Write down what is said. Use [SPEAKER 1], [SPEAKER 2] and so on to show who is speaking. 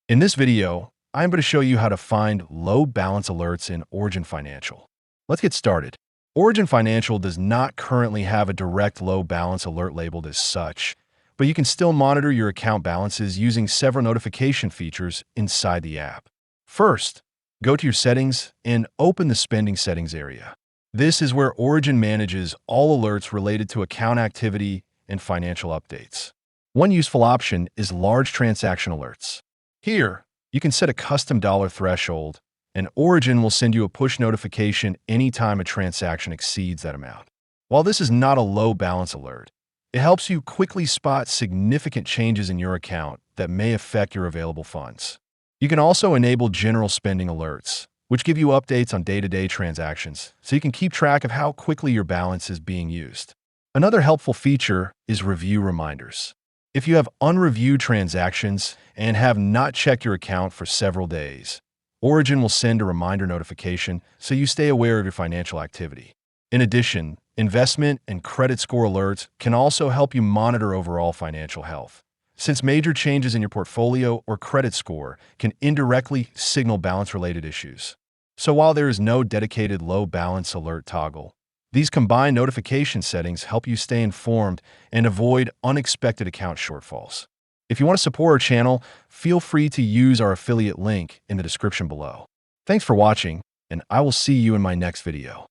[SPEAKER 1] In this video, I'm going to show you how to find low balance alerts in Origin Financial. Let's get started. Origin Financial does not currently have a direct low balance alert labeled as such, but you can still monitor your account balances using several notification features inside the app. First, go to your settings and open the spending settings area. This is where Origin manages all alerts related to account activity and financial updates. One useful option is large transaction alerts. Here, you can set a custom dollar threshold, and Origin will send you a push notification anytime a transaction exceeds that amount. While this is not a low balance alert, it helps you quickly spot significant changes in your account that may affect your available funds. You can also enable general spending alerts, which give you updates on day-to-day transactions, so you can keep track of how quickly your balance is being used. Another helpful feature is review reminders. If you have unreviewed transactions and have not checked your account for several days, Origin will send a reminder notification so you stay aware of your financial activity. In addition, investment and credit score alerts can also help you monitor overall financial health, since major changes in your portfolio or credit score can indirectly signal balance-related issues. So while there is no dedicated low balance alert toggle, these combined notification settings help you stay informed and avoid unexpected account shortfalls. If you want to support our channel, feel free to use our affiliate link in the description below. Thanks for watching, and I will see you in my next video.